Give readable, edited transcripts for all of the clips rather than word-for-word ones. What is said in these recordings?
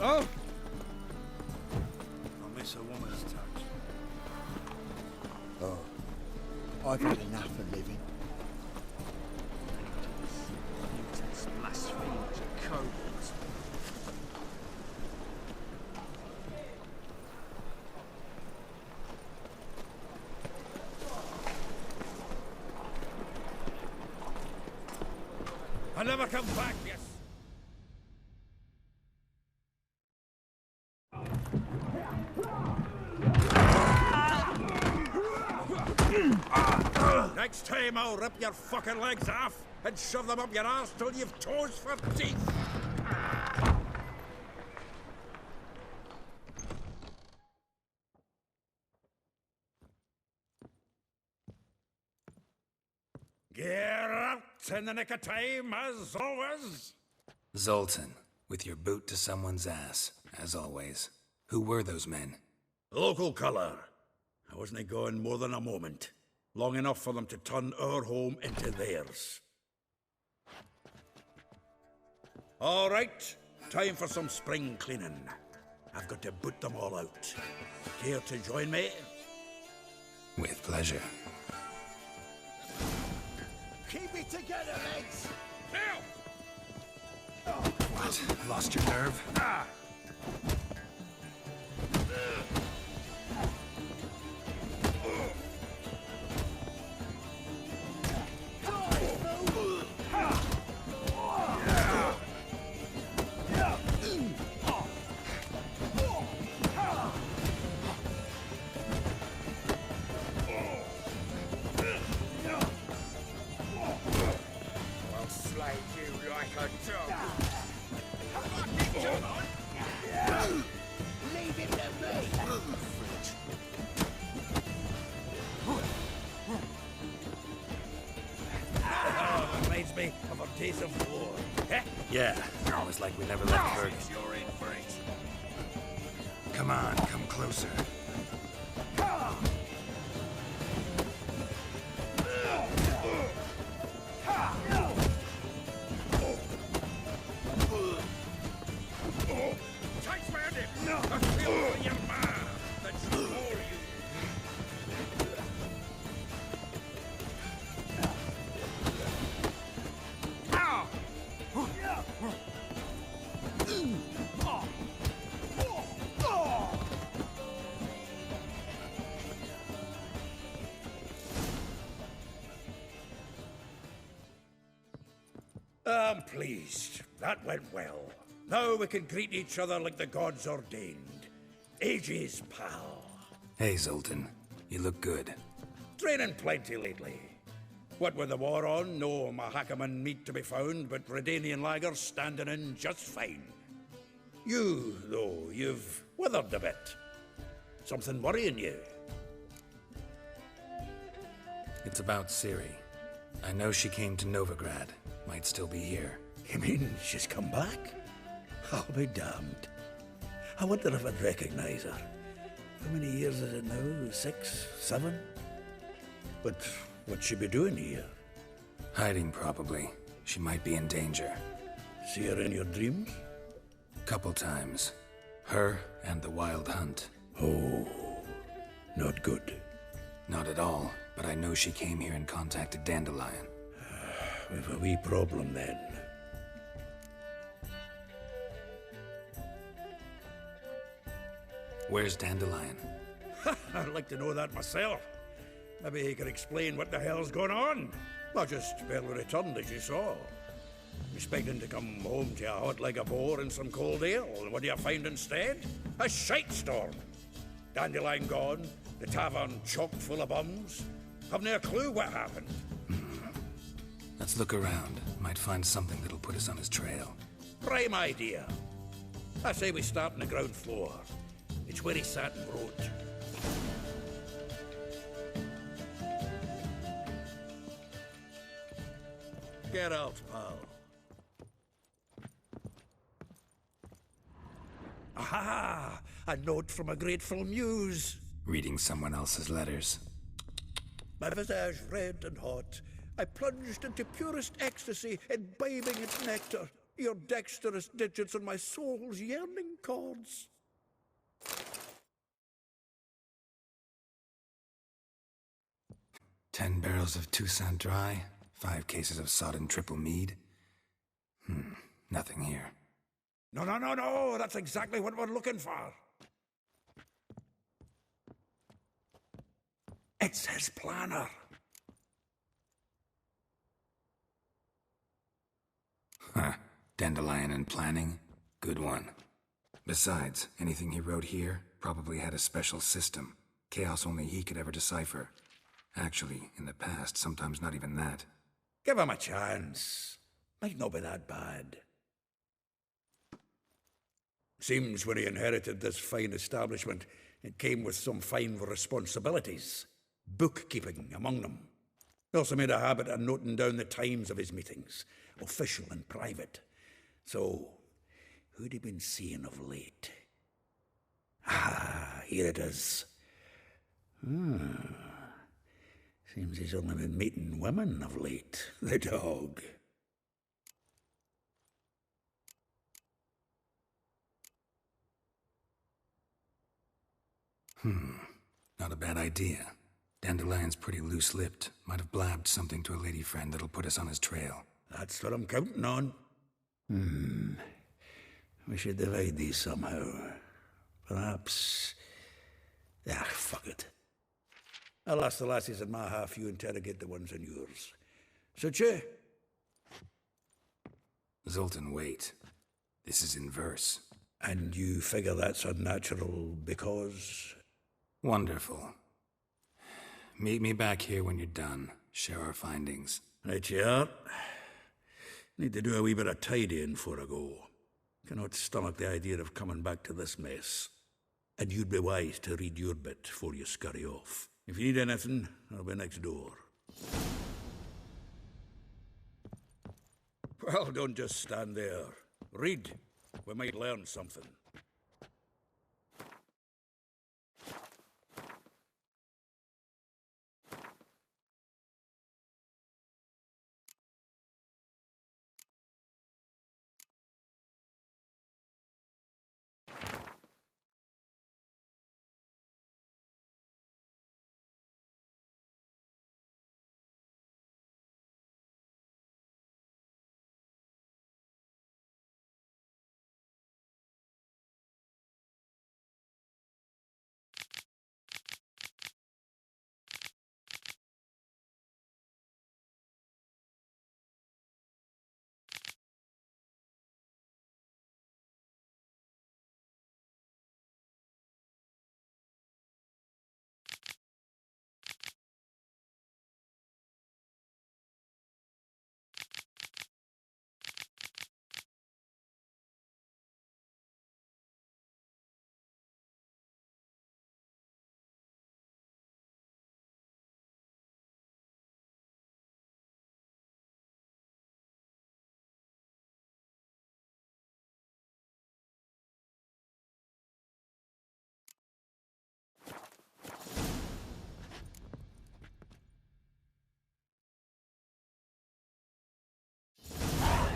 Oh! I miss a woman's touch. Oh, I've had enough of living. Mutants, blasphemers, and kobolds. I never come back, yes. Next time I'll rip your fucking legs off and shove them up your ass till you've toes for teeth. Geralt, in the nick of time, as always. Zoltan, with your boot to someone's ass, as always. Who were those men? Local colour. I wasn't going more than a moment. Long enough for them to turn our home into theirs. All right, time for some spring cleaning. I've got to boot them all out. Care to join me? With pleasure. Keep it together, lads! Now! What? Lost your nerve? Ah! I'll slay you like a dog. Leave him to me! Reminds me of our days of war. Eh? Yeah, almost like we never left Bergen. You're in for it. Come on, come closer. Touch bandit! No! I feel for your ma! That's for you! Ow! I'm pleased. That went well. Now we can greet each other like the gods ordained. Ages, pal. Hey, Zoltan. You look good. Training plenty lately. What with the war on, no Mahakaman meat to be found, but Redanian lagers standing in just fine. You, though, you've withered a bit. Something worrying you? It's about Ciri. I know she came to Novigrad. Might still be here. You mean she's come back? I'll be damned. I wonder if I'd recognize her. How many years is it now? 6, 7? But what'd she be doing here? Hiding, probably. She might be in danger. See her in your dreams? Couple times. Her and the Wild Hunt. Oh, not good. Not at all, but I know she came here and contacted Dandelion. We've a wee problem then. Where's Dandelion? I'd like to know that myself. Maybe he could explain what the hell's going on. I just barely returned, as you saw. Expecting to come home to a hot like a boar and some cold ale, and what do you find instead? A shite storm. Dandelion gone, the tavern chock full of bums. Haven't a clue what happened. Let's look around. Might find something that'll put us on his trail. Prime idea. I say we start on the ground floor. It's where he sat and wrote. Get out, pal. Aha! A note from a grateful muse. Reading someone else's letters. My visage red and hot, I plunged into purest ecstasy, imbibing its nectar. your dexterous digits on my soul's yearning chords. 10 barrels of Toussaint Dry, 5 cases of sodden triple mead. Nothing here. No, that's exactly what we're looking for. It's his planner. Huh. Dandelion and planning? Good one. Besides, anything he wrote here probably had a special system. Chaos only he could ever decipher. Actually, in the past, sometimes not even that. Give him a chance. Might not be that bad. Seems when he inherited this fine establishment, it came with some fine responsibilities. Bookkeeping among them. He also made a habit of noting down the times of his meetings, official and private. So, who'd he been seeing of late? Ah, here it is. Seems he's only been meeting women of late, the dog. Not a bad idea. Dandelion's pretty loose-lipped. Might have blabbed something to a lady friend that'll put us on his trail. That's what I'm counting on. We should divide these somehow. Perhaps... fuck it. I'll ask the lassies in my half, you interrogate the ones in yours. Suit you? Zoltan, wait. This is in verse. And you figure that's unnatural because... Wonderful. Meet me back here when you're done. Share our findings. Right you are. Need to do a wee bit of tidying before I go. Cannot stomach the idea of coming back to this mess. And you'd be wise to read your bit before you scurry off. If you need anything, I'll be next door. Well, don't just stand there. Read. We might learn something.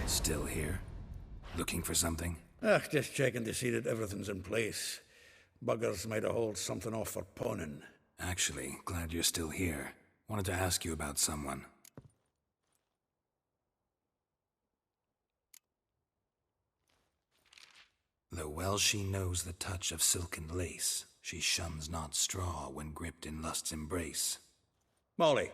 Still here? Looking for something? Just checking to see that everything's in place. Buggers might have hauled something off for pawning. Actually, glad you're still here. Wanted to ask you about someone. Though well she knows the touch of silken lace, she shuns not straw when gripped in lust's embrace. Molly.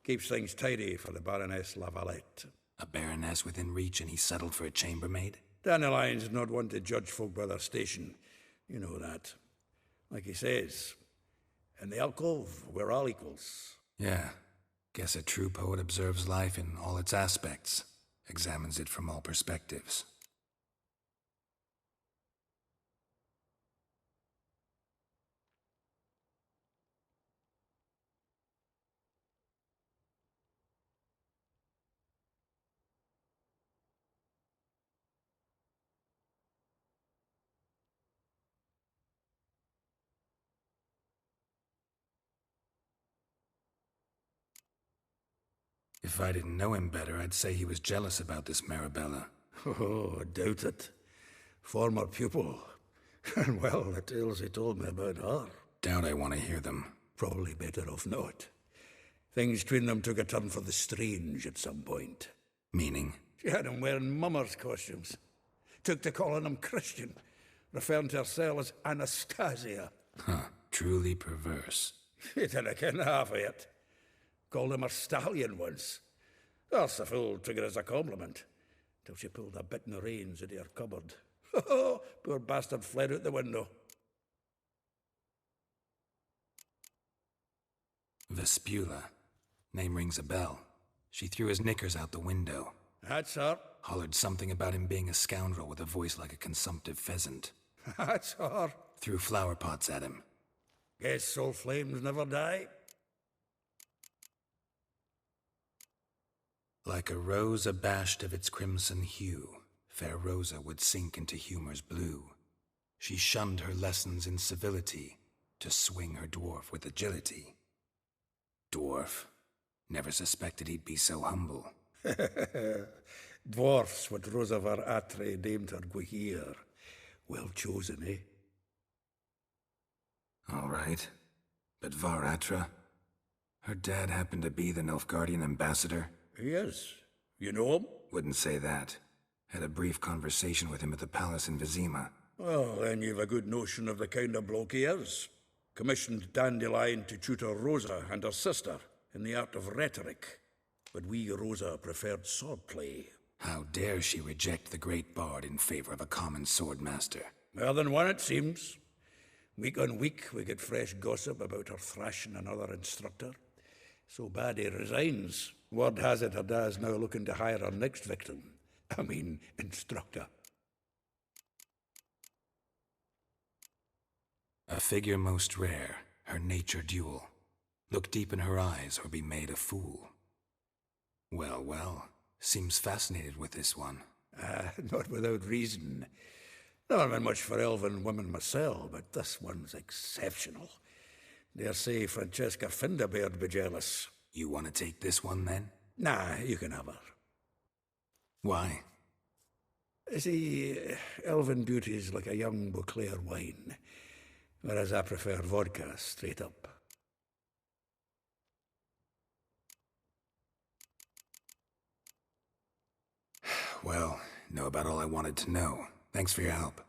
Keeps things tidy for the Baroness Lavalette. A baroness within reach and he settled for a chambermaid? Dandelion's not one to judge folk by their station. You know that. Like he says, in the alcove, we're all equals. Yeah. Guess a true poet observes life in all its aspects, examines it from all perspectives. If I didn't know him better, I'd say he was jealous about this Marabella. Oh, I doubt it. Former pupil. And well, the tales he told me about her. Doubt I want to hear them. Probably better off not. Things between them took a turn for the strange at some point. Meaning? She had him wearing mummers' costumes. Took to calling him Christian, referring to herself as Anastasia. Huh. Truly perverse. He didn't ken half of it. Called him a stallion once. That's the fool took it as a compliment, till she pulled a bit in the reins into her cupboard. Poor bastard fled out the window. Vespula. Name rings a bell. She threw his knickers out the window. That's her. Hollered something about him being a scoundrel with a voice like a consumptive pheasant. That's her. Threw flower pots at him. Guess soul flames never die. Like a rose abashed of its crimson hue, fair Rosa would sink into humor's blue. She shunned her lessons in civility to swing her dwarf with agility. Dwarf. Never suspected he'd be so humble. Dwarfs what Rosa var Atre named her Guahir. Well chosen, eh? All right. But Var Atra? Her dad happened to be the Nilfgaardian ambassador? He is. You know him? Wouldn't say that. Had a brief conversation with him at the palace in Vizima. Well, then you've a good notion of the kind of bloke he is. Commissioned Dandelion to tutor Rosa and her sister in the art of rhetoric. But we, Rosa, preferred swordplay. How dare she reject the great bard in favor of a common swordmaster? More than one, it seems. Week on week, we get fresh gossip about her thrashing another instructor. So bad he resigns. Word has it her dad's now looking to hire her next victim. I mean, instructor. A figure most rare, her nature dual. Look deep in her eyes or be made a fool. Well, well, seems fascinated with this one. Not without reason. Never been much for elven women myself, but this one's exceptional. Dare say Francesca Finderbeard be jealous. You want to take this one, then? Nah, you can have her. Why? See, elven beauty's like a young Beauclair wine, whereas I prefer vodka straight up. Well, know about all I wanted to know. Thanks for your help.